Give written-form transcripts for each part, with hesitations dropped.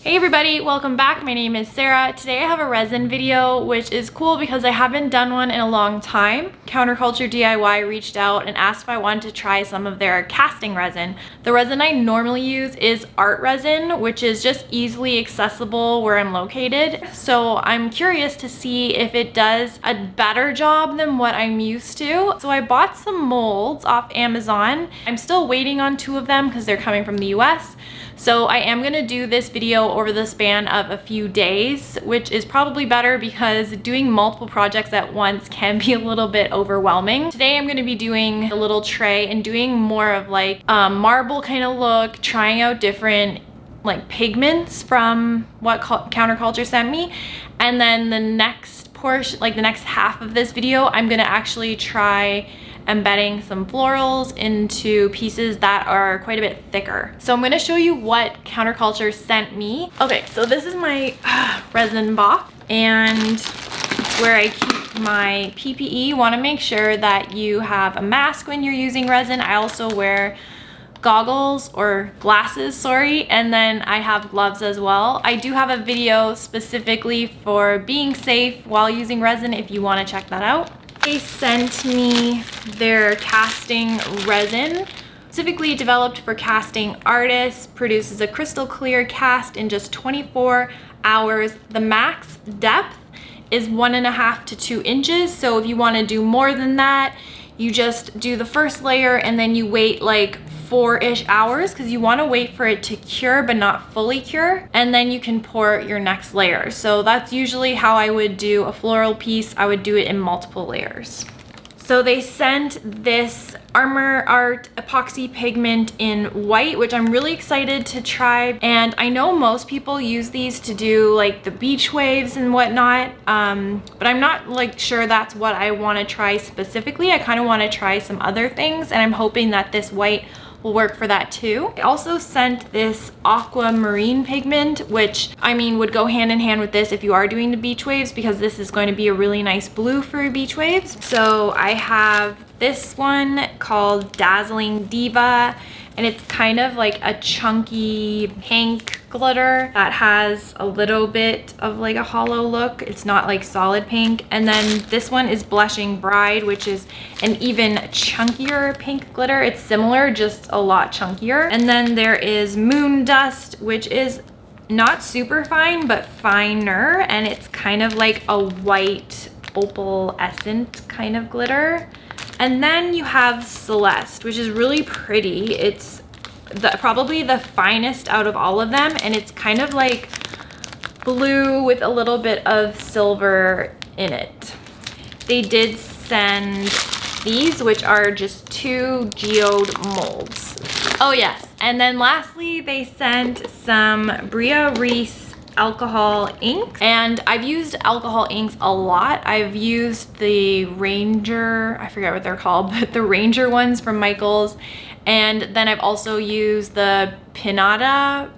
Hey everybody, welcome back. My name is Sarah. Today I have a resin video, which is cool because I haven't done one in a long time. Counterculture DIY reached out and asked if I wanted to try some of their casting resin. The resin I normally use is art resin, which is just easily accessible where I'm located. So I'm curious to see if it does a better job than what I'm used to. So I bought some molds off Amazon. I'm still waiting on 2 of them because they're coming from the US. So I am gonna do this video over the span of a few days, which is probably better because doing multiple projects at once can be a little bit overwhelming. Today I'm gonna be doing a little tray and doing more of like a marble kind of look, trying out different like pigments from what Counterculture sent me. And then the next portion, like the next half of this video, I'm gonna actually try embedding some florals into pieces that are quite a bit thicker. So I'm gonna show you what Counterculture sent me. Okay, so this is my resin box and where I keep my PPE. Wanna make sure that you have a mask when you're using resin. I also wear goggles or glasses, sorry, and then I have gloves as well. I do have a video specifically for being safe while using resin if you wanna check that out. They sent me their casting resin, specifically developed for casting artists, produces a crystal clear cast in just 24 hours. The max depth is 1.5 to 2 inches. So if you want to do more than that, you just do the first layer and then you wait like 4-ish hours because you want to wait for it to cure but not fully cure, and then you can pour your next layer. So that's usually how I would do a floral piece. I would do it in multiple layers. So they sent this Armor Art epoxy pigment in white, which I'm really excited to try. And I know most people use these to do like the beach waves and whatnot, but I'm not like sure that's what I want to try specifically. I kind of want to try some other things, and I'm hoping that this white will work for that too. I also sent this Aqua marine pigment, which I mean would go hand in hand with this if you are doing the beach waves, because this is going to be a really nice blue for beach waves. So I have this one called Dazzling Diva, and it's kind of like a chunky pink glitter that has a little bit of like a hollow look. It's not like solid pink. And then this one is Blushing Bride, which is an even chunkier pink glitter. It's similar, just a lot chunkier. And then there is Moon Dust, which is not super fine, but finer. And it's kind of like a white opalescent kind of glitter. And then you have Celeste, which is really pretty. It's probably the finest out of all of them, and it's kind of like blue with a little bit of silver in it. They did send these, which are just 2 geode molds. Oh yes, and then lastly they sent some Bria Reese alcohol ink, and I've used alcohol inks a lot. I've used the Ranger, I forget what they're called, but the Ranger ones from Michaels, and then I've also used the Pinata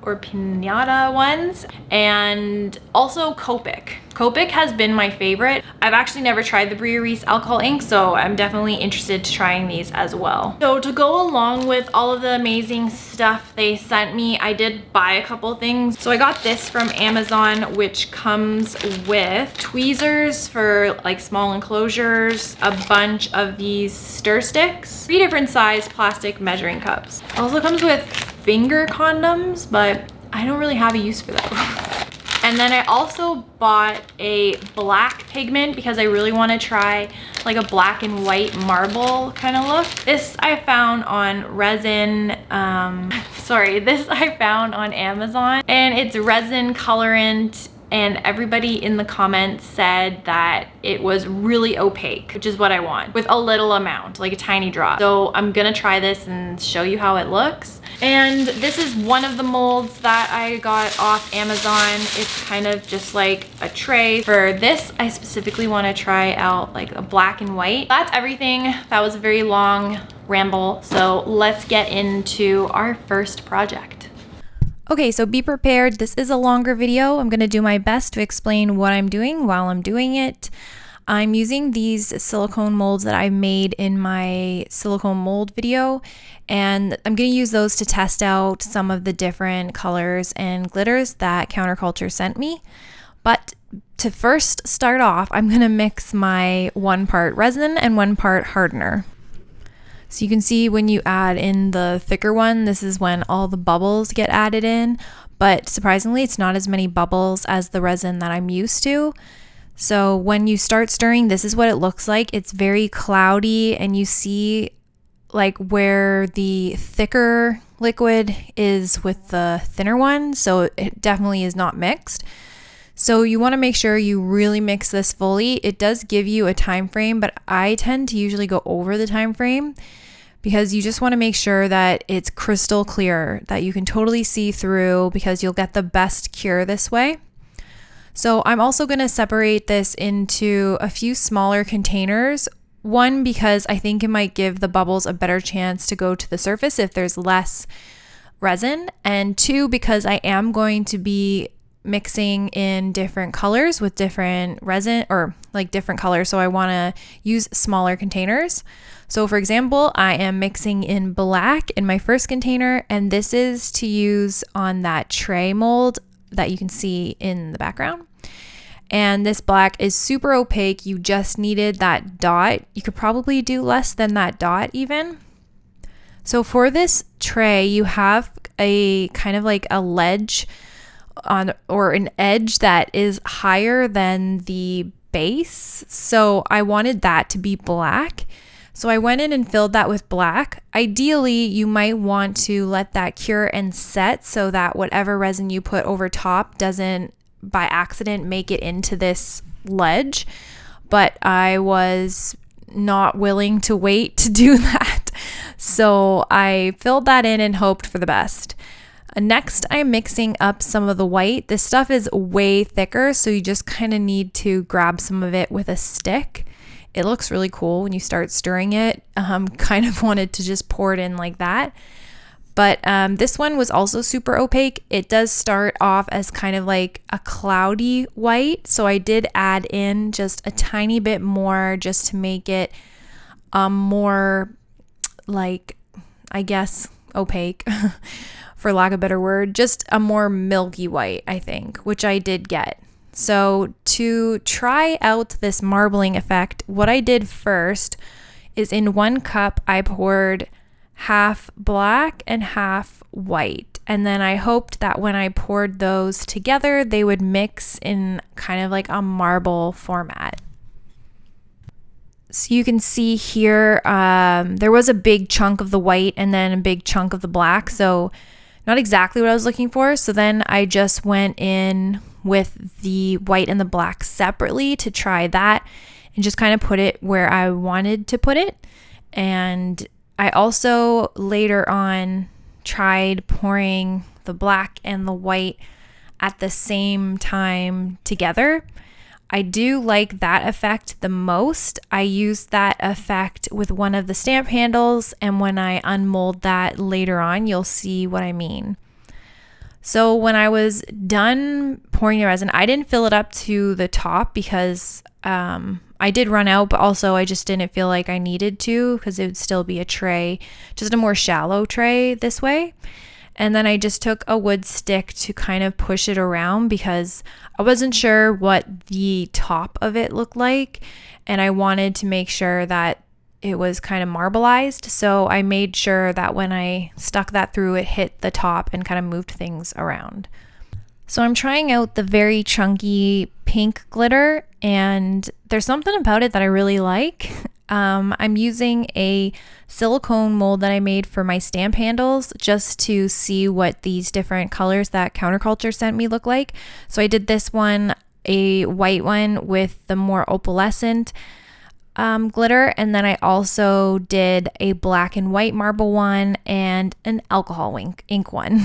ones, and also Copic. Copic has been my favorite. I've actually never tried the Bria Reese alcohol ink, so I'm definitely interested to trying these as well. So to go along with all of the amazing stuff they sent me, I did buy a couple things. So I got this from Amazon, which comes with tweezers for like small enclosures, a bunch of these stir sticks, 3 different size plastic measuring cups. Also comes with finger condoms, but I don't really have a use for that. And then I also bought a black pigment because I really want to try like a black and white marble kind of look. This I found on Resin, this I found on Amazon, and it's resin colorant, and everybody in the comments said that it was really opaque, which is what I want, with a little amount, like a tiny drop. So I'm gonna try this and show you how it looks. And this is one of the molds that I got off Amazon. It's kind of just like a tray. For this, I specifically want to try out like a black and white. That's everything. That was a very long ramble. So let's get into our first project. Okay, so be prepared. This is a longer video. I'm gonna do my best to explain what I'm doing while I'm doing it. I'm using these silicone molds that I made in my silicone mold video, and I'm going to use those to test out some of the different colors and glitters that Counterculture sent me. But to first start off, I'm going to mix my 1 part resin and 1 part hardener. So you can see when you add in the thicker one, this is when all the bubbles get added in, but surprisingly, it's not as many bubbles as the resin that I'm used to. So when you start stirring, this is what it looks like. It's very cloudy, and you see like where the thicker liquid is with the thinner one. So it definitely is not mixed. So you want to make sure you really mix this fully. It does give you a time frame, but I tend to usually go over the time frame because you just want to make sure that it's crystal clear, that you can totally see through, because you'll get the best cure this way. So I'm also going to separate this into a few smaller containers. One, because I think it might give the bubbles a better chance to go to the surface if there's less resin. And 2, because I am going to be mixing in different colors with different resin, or like different colors. So I want to use smaller containers. So for example, I am mixing in black in my first container, and this is to use on that tray mold that you can see in the background. And this black is super opaque. You just needed that dot. You could probably do less than that dot even. So for this tray, you have a kind of like a ledge on, or an edge that is higher than the base. So I wanted that to be black. So I went in and filled that with black. Ideally, you might want to let that cure and set so that whatever resin you put over top doesn't by accident make it into this ledge. But I was not willing to wait to do that. So I filled that in and hoped for the best. Next, I'm mixing up some of the white. This stuff is way thicker, so you just kind of need to grab some of it with a stick. It looks really cool when you start stirring it. Kind of wanted to just pour it in like that. But this one was also super opaque. It does start off as kind of like a cloudy white. So I did add in just a tiny bit more just to make it more like, I guess, opaque. For lack of a better word, just a more milky white, I think, which I did get. So to try out this marbling effect, what I did first is in 1 cup, I poured half black and half white. And then I hoped that when I poured those together, they would mix in kind of like a marble format. So you can see here, there was a big chunk of the white and then a big chunk of the black. So not exactly what I was looking for. So then I just went in with the white and the black separately to try that and just kind of put it where I wanted to put it. And I also later on tried pouring the black and the white at the same time together. I do like that effect the most. I used that effect with one of the stamp handles, and when I unmold that later on, you'll see what I mean. So when I was done pouring the resin, I didn't fill it up to the top because I did run out, but also I just didn't feel like I needed to because it would still be a tray, just a more shallow tray this way. And then I just took a wood stick to kind of push it around because I wasn't sure what the top of it looked like. And I wanted to make sure that it was kind of marbleized. So I made sure that when I stuck that through, it hit the top and kind of moved things around. So I'm trying out the very chunky pink glitter, and there's something about it that I really like. I'm using a silicone mold that I made for my stamp handles just to see what these different colors that Counterculture sent me look like. So I did this one, a white one with the more opalescent glitter, and then I also did a black and white marble one and an alcohol ink one.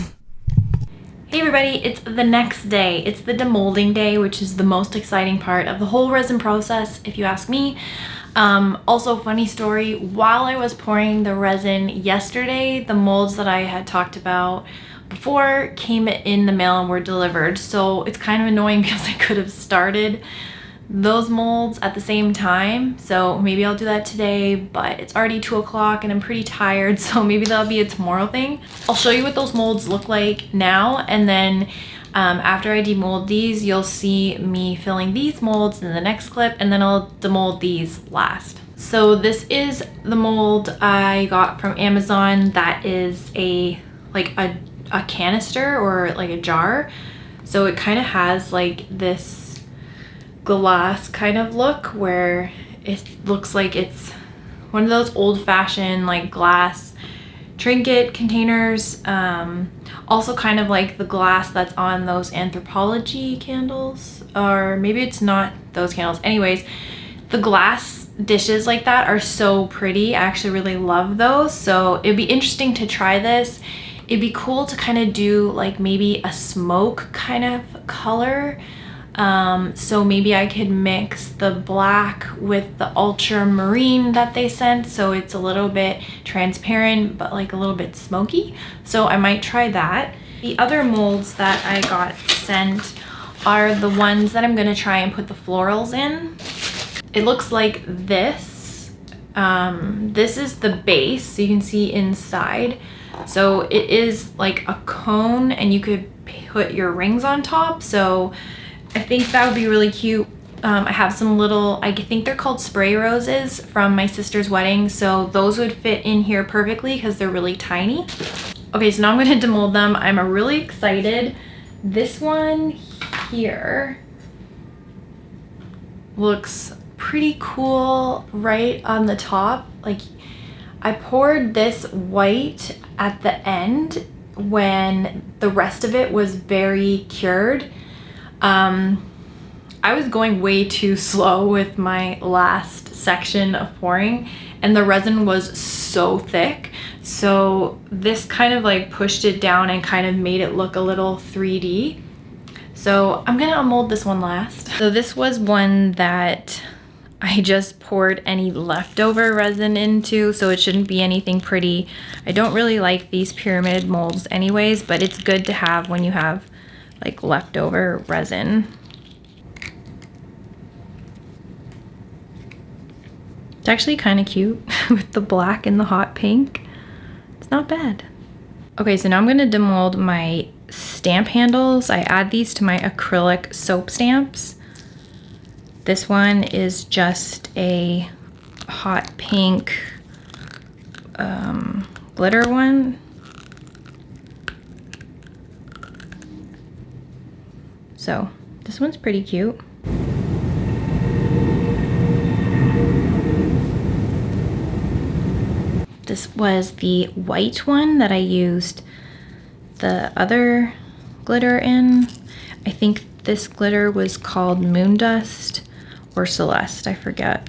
Hey everybody, it's the next day. It's the demolding day, which is the most exciting part of the whole resin process, if you ask me. Also, funny story, while I was pouring the resin yesterday, the molds that I had talked about before came in the mail and were delivered. So it's kind of annoying because I could have started those molds at the same time. So maybe I'll do that today, but it's already 2 o'clock and I'm pretty tired, so maybe that'll be a tomorrow thing. I'll show you what those molds look like now, and then after I demold these, you'll see me filling these molds in the next clip, and then I'll demold these last. So this is the mold I got from Amazon. That is a canister or like a jar. So it kind of has like this glass kind of look where it looks like it's one of those old-fashioned like glass trinket containers. Also kind of like the glass that's on those Anthropology candles, or maybe it's not those candles. Anyways, the glass dishes like that are so pretty. I actually really love those, so it'd be interesting to try this. It'd be cool to kind of do like maybe a smoke kind of color. So maybe I could mix the black with the ultramarine that they sent, so it's a little bit transparent but like a little bit smoky. So I might try that. The other molds that I got sent are the ones that I'm gonna try and put the florals in. It looks like this. This is the base, so you can see inside. So it is like a cone and you could put your rings on top. So I think that would be really cute. I have some little, I think they're called spray roses from my sister's wedding. So those would fit in here perfectly because they're really tiny. Okay, so now I'm gonna demold them. I'm really excited. This one here looks pretty cool right on the top. Like, I poured this white at the end when the rest of it was very cured. I was going way too slow with my last section of pouring, and the resin was so thick. So this kind of like pushed it down and kind of made it look a little 3D. So I'm gonna unmold this one last. So this was one that I just poured any leftover resin into, so it shouldn't be anything pretty. I don't really like these pyramid molds anyways, but it's good to have when you have like leftover resin. It's actually kind of cute with the black and the hot pink. It's not bad. Okay, so now I'm gonna demold my stamp handles. I add these to my acrylic soap stamps. This one is just a hot pink glitter one. So this one's pretty cute. This was the white one that I used the other glitter in. I think this glitter was called Moon Dust or Celeste, I forget.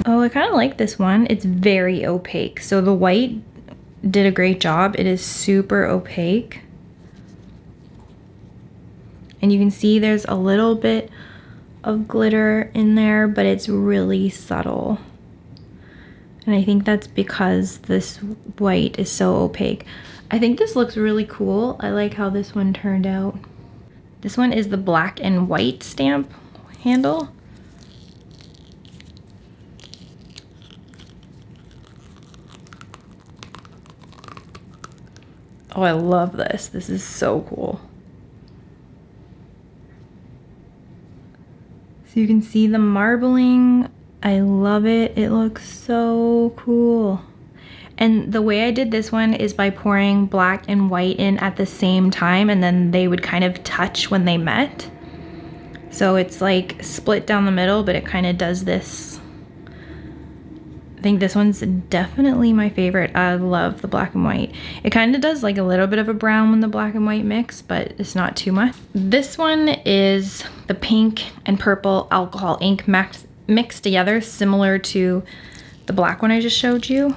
Oh, I kind of like this one. It's very opaque. So the white did a great job. It is super opaque. And you can see there's a little bit of glitter in there, but it's really subtle. And I think that's because this white is so opaque. I think this looks really cool. I like how this one turned out. This one is the black and white stamp handle. Oh, I love this. This is so cool. So you can see the marbling. I love it. It looks so cool. And the way I did this one is by pouring black and white in at the same time, and then they would kind of touch when they met. So it's like split down the middle, but it kind of does this. I think this one's definitely my favorite. I love the black and white. It kind of does like a little bit of a brown when the black and white mix, but it's not too much. This one is the pink and purple alcohol ink mixed together, similar to the black one I just showed you.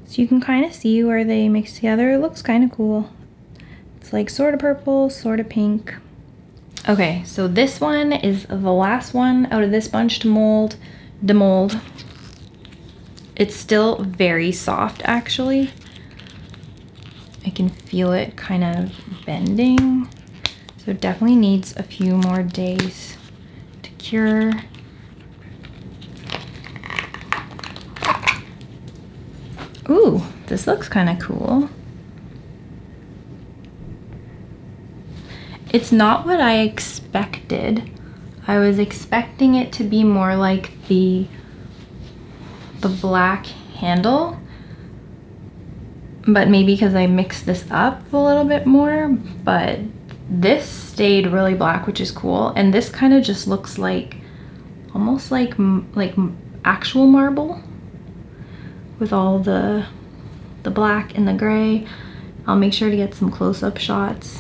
So you can kind of see where they mix together. It looks kind of cool. It's like sort of purple, sort of pink. Okay, so this one is the last one out of this bunch to demold. It's still very soft, actually. I can feel it kind of bending. So it definitely needs a few more days to cure. Ooh, this looks kind of cool. It's not what I expected. I was expecting it to be more like the black handle, but maybe because I mixed this up a little bit more, but this stayed really black, which is cool. And this kind of just looks like, almost like actual marble with all the black and the gray. I'll make sure to get some close-up shots.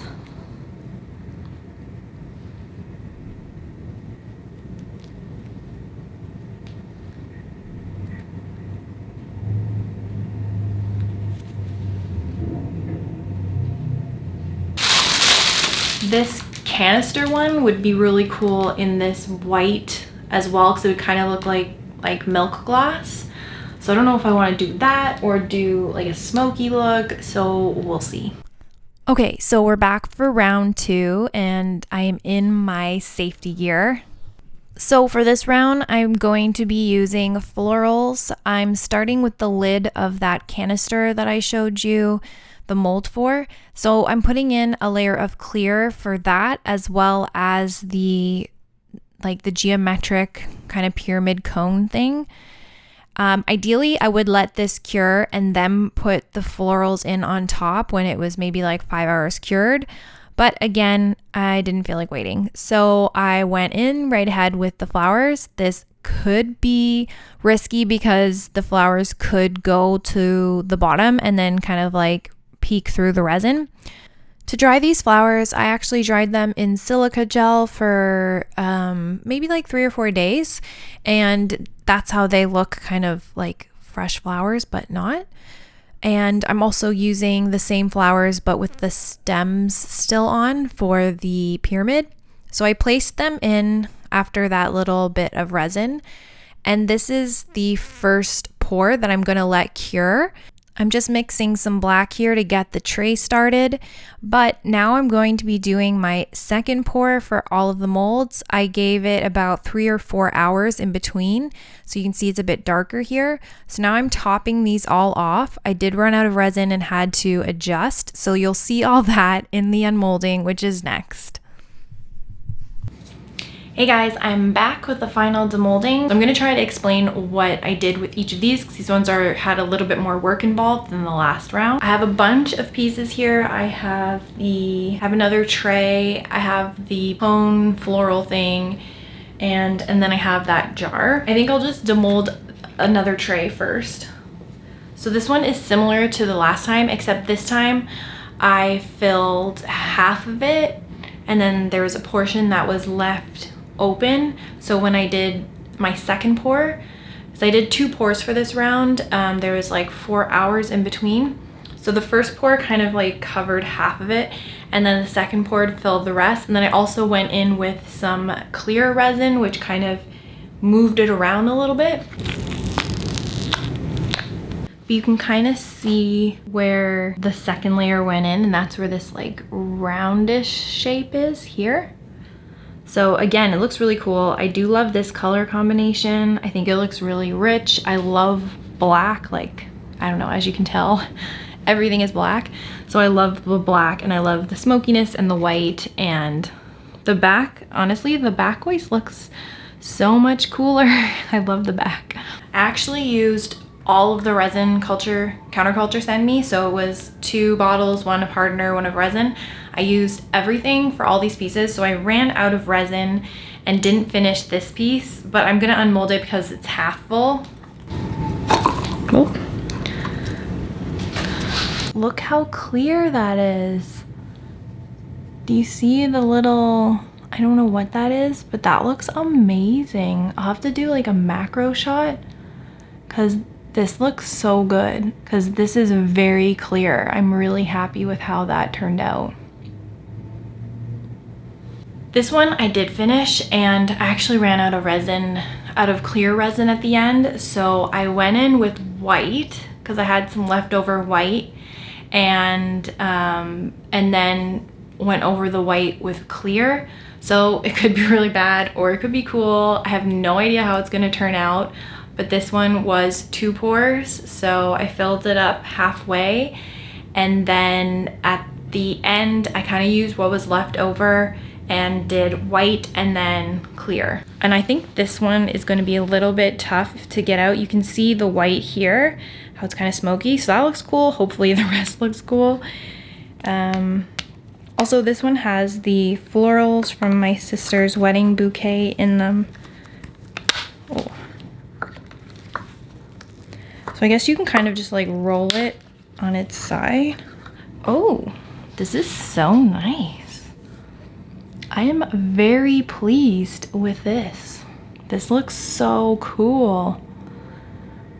This canister one would be really cool in this white as well, because it would kind of look like milk glass. So I don't know if I want to do that or do like a smoky look, so we'll see. Okay, so we're back for round 2 and I am in my safety gear. So for this round, I'm going to be using Florals. I'm starting with the lid of that canister that I showed you the mold for. So I'm putting in a layer of clear for that, as well as the geometric kind of pyramid cone thing. Ideally, I would let this cure and then put the Florals in on top when it was maybe like 5 hours cured. But again, I didn't feel like waiting. So I went in right ahead with the flowers. This could be risky because the flowers could go to the bottom and then kind of like peek through the resin. To dry these flowers, I actually dried them in silica gel for maybe like 3 or 4 days. And that's how they look, kind of like fresh flowers, but not. And I'm also using the same flowers, but with the stems still on for the pyramid. So I placed them in after that little bit of resin. And this is the first pour that I'm going to let cure. I'm just mixing some black here to get the tray started, but now I'm going to be doing my second pour for all of the molds. I gave it about 3 or 4 hours in between, so you can see it's a bit darker here. So now I'm topping these all off. I did run out of resin and had to adjust, so you'll see all that in the unmolding, which is next. Hey guys, I'm back with the final demolding. I'm going to try to explain what I did with each of these, because these ones had a little bit more work involved than the last round. I have a bunch of pieces here. I have another tray, I have the cone floral thing, and then I have that jar. I think I'll just demold another tray first. So this one is similar to the last time, except this time I filled half of it, and then there was a portion that was left open. So when I did my second pour, so I did 2 pours for this round, there was like 4 hours in between. So the first pour kind of like covered half of it, and then the second pour filled the rest. And then I also went in with some clear resin, which kind of moved it around a little bit. But you can kind of see where the second layer went in, and that's where this like roundish shape is here. So again, it looks really cool. I do love this color combination. I think it looks really rich. I love black, like, I don't know, as you can tell, everything is black. So I love the black, and I love the smokiness and the white, and the back, honestly, the back waist looks so much cooler. I love the back. I actually used all of the resin counterculture sent me. So it was 2 bottles, 1 of hardener, 1 of resin. I used everything for all these pieces. So I ran out of resin and didn't finish this piece, but I'm gonna unmold it because it's half full. Oh. Look how clear that is. Do you see the little, I don't know what that is, but that looks amazing. I'll have to do like a macro shot because this looks so good, because this is very clear. I'm really happy with how that turned out. This one I did finish, and I actually ran out of resin, out of clear resin at the end. So I went in with white because I had some leftover white, and then went over the white with clear. So it could be really bad or it could be cool. I have no idea how it's gonna turn out, but this one was 2 pours. So I filled it up halfway, and then at the end, I kind of used what was left over and did white and then clear. And I think this one is gonna be a little bit tough to get out. You can see the white here, how it's kind of smoky. So that looks cool. Hopefully the rest looks cool. Also, this one has the florals from my sister's wedding bouquet in them. Oh. So I guess you can kind of just like roll it on its side. Oh, this is so nice. I am very pleased with this. This looks so cool.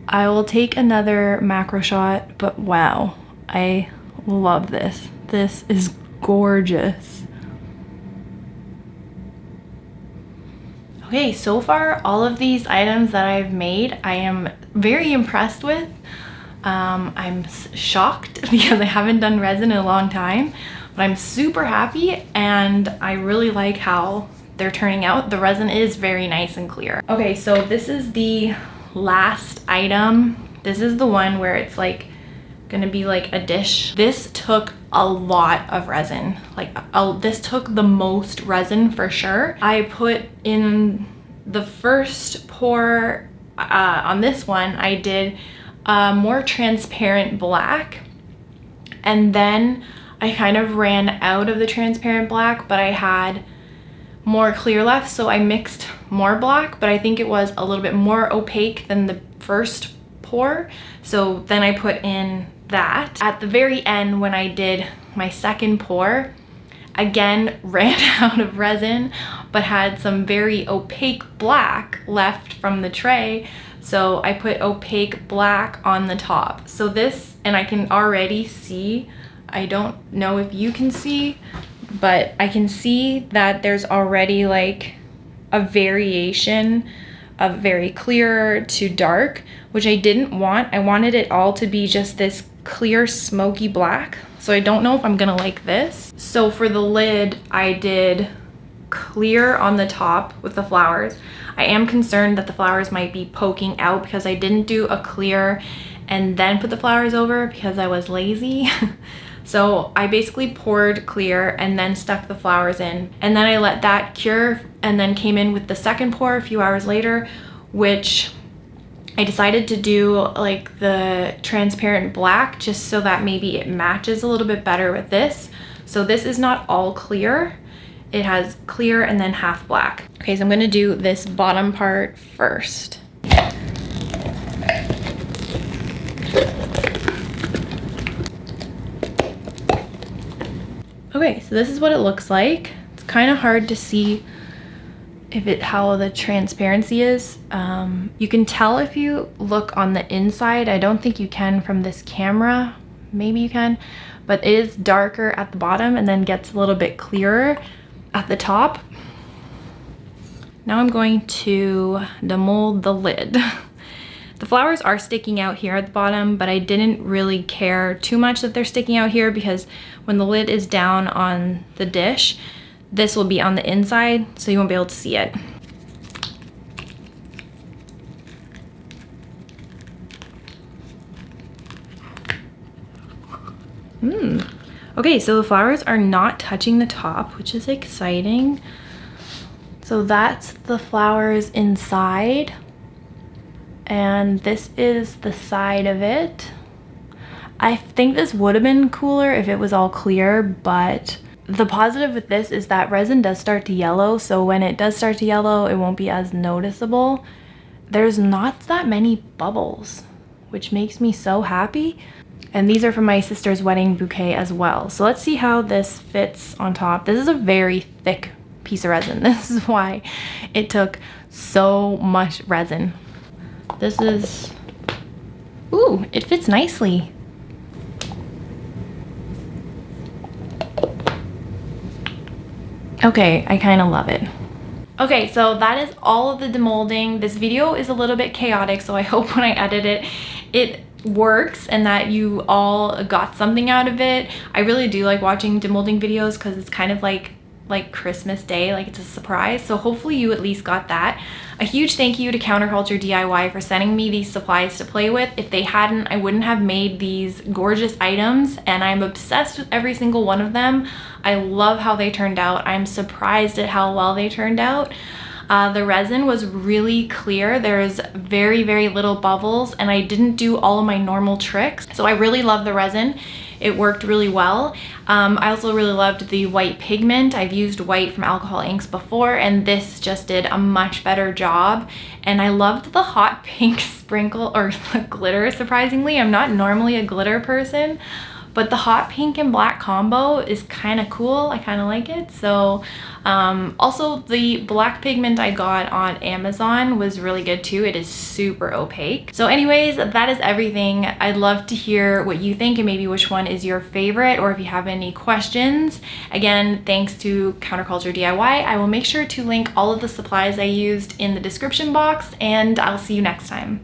I will take another macro shot, but wow, I love this. This is gorgeous. Okay, so far all of these items that I've made, I am very impressed with. I'm shocked because I haven't done resin in a long time, but I'm super happy and I really like how they're turning out. The resin is very nice and clear. Okay, so this is the last item. This is the one where it's like gonna be like a dish. This took a lot of resin. Like this took the most resin for sure. I put in the first pour on this one, I did more transparent black, and then I kind of ran out of the transparent black, but I had more clear left, so I mixed more black, but I think it was a little bit more opaque than the first pour, so then I put in that. At the very end, when I did my second pour, again ran out of resin, but had some very opaque black left from the tray, so I put opaque black on the top. So this, and I can already see, I don't know if you can see, but I can see that there's already like a variation of very clear to dark, which I didn't want. I wanted it all to be just this clear smoky black. So I don't know if I'm gonna like this. So for the lid, I did clear on the top with the flowers. I am concerned that the flowers might be poking out because I didn't do a clear and then put the flowers over because I was lazy. So I basically poured clear and then stuck the flowers in, and then I let that cure and then came in with the second pour a few hours later, which I decided to do like the transparent black just so that maybe it matches a little bit better with this. So this is not all clear. It has clear and then half black. Okay, so I'm gonna do this bottom part first. Okay, so this is what it looks like. It's kind of hard to see how the transparency is. You can tell if you look on the inside. I don't think you can from this camera. Maybe you can, but it is darker at the bottom and then gets a little bit clearer at the top. Now I'm going to demold the lid. The flowers are sticking out here at the bottom, but I didn't really care too much that they're sticking out here because when the lid is down on the dish, this will be on the inside, so you won't be able to see it. Okay, so the flowers are not touching the top, which is exciting. So that's the flowers inside. And this is the side of it. I think this would have been cooler if it was all clear, but the positive with this is that resin does start to yellow, so when it does start to yellow, it won't be as noticeable. There's not that many bubbles, which makes me so happy. And these are from my sister's wedding bouquet as well. So let's see how this fits on top. This is a very thick piece of resin. This is why it took so much resin. This is, ooh, it fits nicely. Okay, I kind of love it. Okay, so that is all of the demolding. This video is a little bit chaotic, so I hope when I edit it, it works and that you all got something out of it. I really do like watching demolding videos because it's kind of like Christmas Day, like it's a surprise. So hopefully you at least got that. A huge thank you to Counterculture DIY for sending me these supplies to play with. If they hadn't, I wouldn't have made these gorgeous items, and I'm obsessed with every single one of them. I love how they turned out. I'm surprised at how well they turned out. The resin was really clear. There's very, very little bubbles, and I didn't do all of my normal tricks. So I really love the resin. It worked really well. I also really loved the white pigment. I've used white from alcohol inks before, and this just did a much better job. And I loved the hot pink sprinkle or the glitter, surprisingly. I'm not normally a glitter person, but the hot pink and black combo is kind of cool. I kind of like it. So also the black pigment I got on Amazon was really good too. It is super opaque. So anyways, that is everything. I'd love to hear what you think and maybe which one is your favorite, or if you have any questions. Again, thanks to Counterculture DIY. I will make sure to link all of the supplies I used in the description box, and I'll see you next time.